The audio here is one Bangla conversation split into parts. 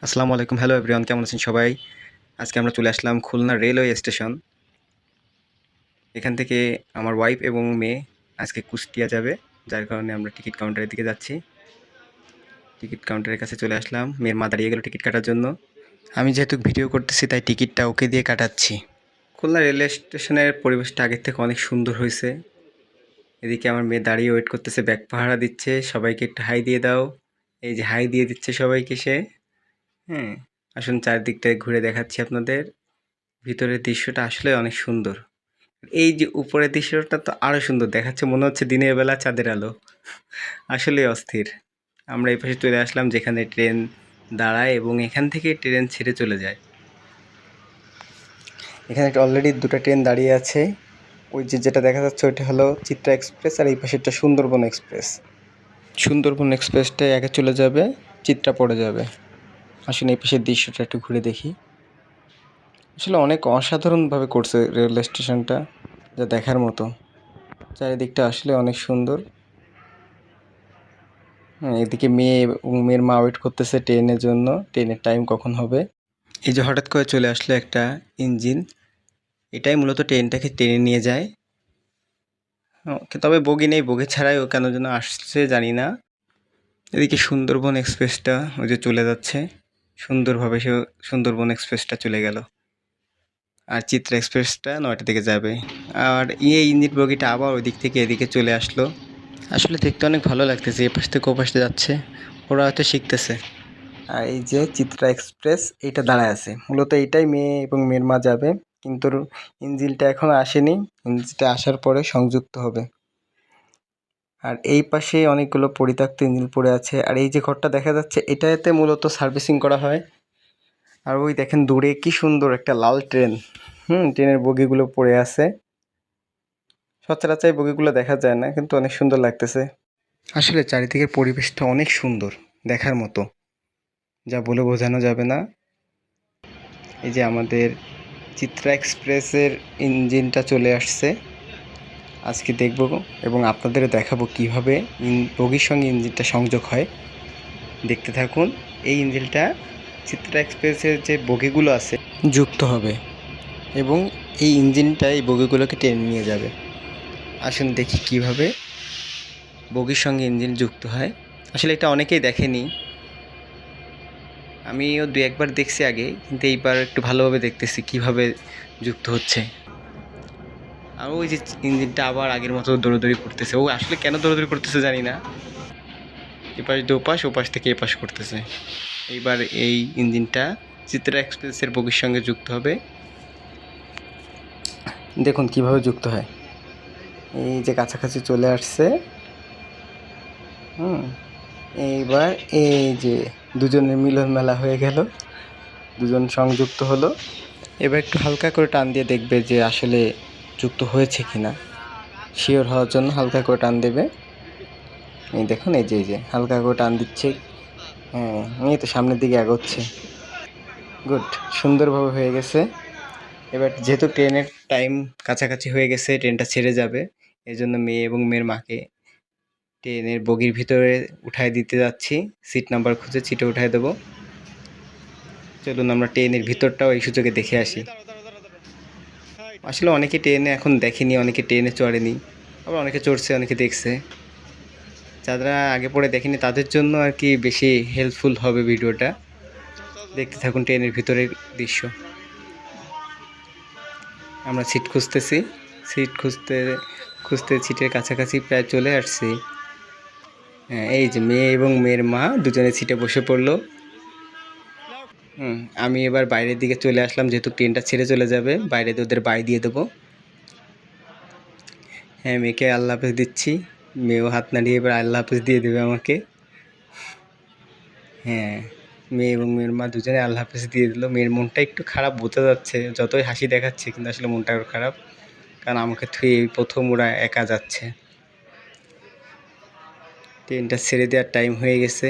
আসসালামু আলাইকুম। হ্যালো এভরিওয়ান, কেমন আছেন সবাই? আজকে আমরা চলে আসলাম খুলনা রেলওয়ে স্টেশন। এখান থেকে আমার ওয়াইফ এবং মেয়ে আজকে কুষ্টিয়া যাবে, যার কারণে আমরা টিকিট কাউন্টারের দিকে যাচ্ছি। টিকিট কাউন্টারের কাছে চলে আসলাম, মেয়ের মা দাঁড়িয়ে গেল টিকিট কাটার জন্য। আমি যেহেতু ভিডিও করতেছি তাই টিকিটটা ওকে দিয়ে কাটাচ্ছি। খুলনা রেলওয়ে স্টেশনের পরিবেশটা আগের থেকে অনেক সুন্দর হয়েছে। এদিকে আমার মেয়ে দাঁড়িয়ে ওয়েট করতেছে, ব্যাগ পাহারা দিচ্ছে, সবাইকে একটু হাই দিয়ে দাও। এই যে হাই দিয়ে দিচ্ছে সবাইকে সে। হ্যাঁ, আসুন চারদিকটা ঘুরে দেখাচ্ছি আপনাদের। ভিতরের দৃশ্যটা আসলে অনেক সুন্দর। এই যে উপরের দৃশ্যটা তো আরো সুন্দর দেখাচ্ছে, মনে হচ্ছে দিনের বেলা চাঁদের আলো। আসলে অস্থির। আমরা এই পাশে চলে আসলাম যেখানে ট্রেন দাঁড়ায় এবং এখান থেকে ট্রেন ছেড়ে চলে যায়। এখানে অলরেডি দুটো ট্রেন দাঁড়িয়ে আছে। ওই যে যেটা দেখা যাচ্ছে ওইটা হলো চিত্রা এক্সপ্রেস, আর এই পাশেরটা সুন্দরবন এক্সপ্রেস। সুন্দরবন এক্সপ্রেসটা আগে চলে যাবে, চিত্রা পড়ে যাবে। আসলে এই পাশের দৃশ্যটা একটু ঘুরে দেখি। আসলে অনেক অসাধারণভাবে করছে রেল স্টেশনটা, যা দেখার মতো। চারিদিকটা আসলে অনেক সুন্দর। এদিকে মেয়ে এবং মেয়ের মা ওয়েট করতেছে ট্রেনের জন্য, ট্রেনের টাইম কখন হবে। এই যে হঠাৎ করে চলে আসলো একটা ইঞ্জিন, এটাই মূলত ট্রেনটাকে টেনে নিয়ে যায়। তবে বগি নেই, বগি ছাড়াই ও কেন যেন আসছে জানি না। এদিকে সুন্দরবন এক্সপ্রেসটা ওই যে চলে যাচ্ছে সুন্দরভাবে, সে সুন্দরবন এক্সপ্রেসটা চলে গেল। আর চিত্রা এক্সপ্রেসটা 9টার দিকে যাবে। আর এই ইঞ্জিন বগিটা আবার ওই দিক থেকে এদিকে চলে আসলো। আসলে দেখতে অনেক ভালো লাগতেছে, এ পাশ থেকে ও পাশে যাচ্ছে, ওরা হয়তো শিখতেছে। আর এই যে চিত্রা এক্সপ্রেস এইটা দাঁড়ায় আছে, মূলত এইটাই মেয়ে এবং মেয়ের মা যাবে, কিন্তু ইঞ্জিনটা এখনো আসেনি। ইঞ্জিনটা আসার পরে সংযুক্ত হবে। আর এই পাশে অনেকগুলো পরিত্যক্ত ইঞ্জিন পড়ে আছে। আর এই যে ঘরটা দেখা যাচ্ছে এটাতে মূলত সার্ভিসিং করা হয়। আর ওই দেখেন দূরে কি সুন্দর একটা লাল ট্রেন, ট্রেনের বগিগুলো পড়ে আছে। সচরাচর এই বগিগুলো দেখা যায় না, কিন্তু অনেক সুন্দর লাগতেছে। আসলে চারিদিকের পরিবেশটা অনেক সুন্দর, দেখার মতো, যা বলে বোঝানো যাবে না। এই যে আমাদের চিত্রা এক্সপ্রেসের ইঞ্জিনটা চলে আসছে, আজকে দেখব এবং আপনাদেরও দেখাবো কীভাবে বগির সঙ্গে ইঞ্জিনটা সংযোগ হয়। দেখতে থাকুন। এই ইঞ্জিনটা চিত্রা এক্সপ্রেসের যে বগিগুলো আছে যুক্ত হবে এবং এই ইঞ্জিনটা এই বগিগুলোকে টেনে নিয়ে যাবে। আসুন দেখি কিভাবে বগির সঙ্গে ইঞ্জিন যুক্ত হয়। আসলে এটা অনেকেই দেখেনি, আমিও দু একবার দেখছি আগে, কিন্তু এইবার একটু ভালোভাবে দেখতেছি কিভাবে যুক্ত হচ্ছে। আর ওই যে ইঞ্জিনটা আবার আগের মতো দৌড়াদৌড়ি করতেছে, ও আসলে কেন দৌড়াদৌড়ি করতেছে জানি না। এপাশ দিয়ে ওপাশ, ওপাশ থেকে এপাশ করতেছে। এইবার এই ইঞ্জিনটা চিত্রা এক্সপ্রেসের বগির সঙ্গে যুক্ত হবে। দেখুন কিভাবে যুক্ত হয়। এই যে কাছাকাছি চলে আসছে। এইবার এই যে দুজনের মিলন মেলা হয়ে গেল, দুজন সংযুক্ত হলো। এবার একটু হালকা করে টান দিয়ে দেখবে যে আসলে যুক্ত হয়েছে কিনা। শিওর হওয়ার জন্য হালকা করে টান দেবে। এই দেখুন, এই যে হালকা করে টান দিচ্ছে। হ্যাঁ, এই তো সামনের দিকে এগোচ্ছে। গুড, সুন্দরভাবে হয়ে গেছে। এবার যেহেতু ট্রেনের টাইম কাছাকাছি হয়ে গেছে, ট্রেনটা ছেড়ে যাবে, এই জন্য মেয়ে এবং মেয়ের মাকে ট্রেনের বগির ভিতরে উঠায় দিতে যাচ্ছি। সিট নাম্বার খুঁজে সিটে উঠায় দেবো। চলুন আমরা ট্রেনের ভিতরটাও এই সুযোগে দেখে আসি। আসলে অনেকে ট্রেনে এখন দেখেনি, অনেকে ট্রেনে চড়েনি, আবার অনেকে চড়ছে, অনেকে দেখছে। যারা আগে পরে দেখেনি তাদের জন্য আর কি বেশি হেল্পফুল হবে ভিডিওটা। দেখতে থাকুন ট্রেনের ভিতরের দৃশ্য। আমরা সিট খুঁজতেছি, সিট খুঁজতে খুঁজতে সিটের কাছাকাছি প্রায় চলে আসছি। হ্যাঁ, এই যে মেয়ে এবং মেয়ের মা দুজনে সিটে বসে পড়লো। আমি এবার বাইরের দিকে চলে আসলাম, যেহেতু ট্রেনটা ছেড়ে চলে যাবে, বাইরে ওদের বাই দিয়ে দেবো। হ্যাঁ, মেয়েকে আল্লাহ হাফেজ দিচ্ছি, মেয়েও হাত নাড়িয়ে এবার আল্লাহ হাফেজ দিয়ে দেবে আমাকে। হ্যাঁ, মেয়ে এবং মেয়ের মা দুজনে আল্লাহ হাফেজ দিয়ে দিল। মেয়ের মনটা একটু খারাপ বোঝা যাচ্ছে, যতই হাসি দেখাচ্ছে কিন্তু আসলে মনটা আরও খারাপ, কারণ আমাকে থুয়ে এই প্রথম ওরা একা যাচ্ছে। ট্রেনটা ছেড়ে দেওয়ার টাইম হয়ে গেছে,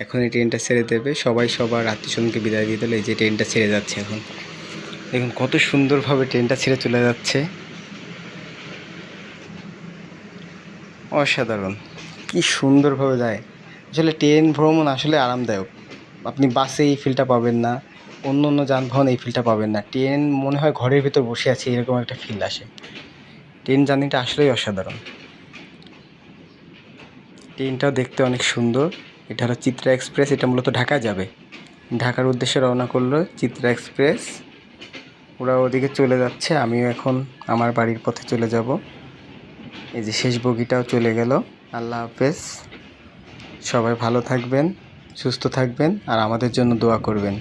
এখন এই ট্রেনটা ছেড়ে দেবে। সবাই সবার আত্মীয়স্বজনকে বিদায় দিয়ে দিল। এই যে ট্রেনটা ছেড়ে যাচ্ছে এখন। দেখুন কত সুন্দরভাবে ট্রেনটা ছেড়ে চলে যাচ্ছে, অসাধারণ, কি সুন্দরভাবে যায়। আসলে ট্রেন ভ্রমণ আসলে আরামদায়ক। আপনি বাসে এই ফিলটা পাবেন না, অন্য অন্য যানবাহন এই ফিলটা পাবেন না। ট্রেন মনে হয় ঘরের ভিতর বসে আছি এরকম একটা ফিল আসে। ট্রেন জার্নিটা আসলেই অসাধারণ। ট্রেনটাও দেখতে অনেক সুন্দর। এটা হলো চিত্রা এক্সপ্রেস, এটা মূলত ঢাকা যাবে। ঢাকার উদ্দেশ্যে রওনা করলো চিত্রা এক্সপ্রেস। ওরা ওদিকে চলে যাচ্ছে, আমিও এখন আমার বাড়ির পথে চলে যাব। এই যে শেষ বগিটাও চলে গেল। আল্লাহ হাফেজ। সবাই ভালো থাকবেন, সুস্থ থাকবেন আর আমাদের জন্য দোয়া করবেন।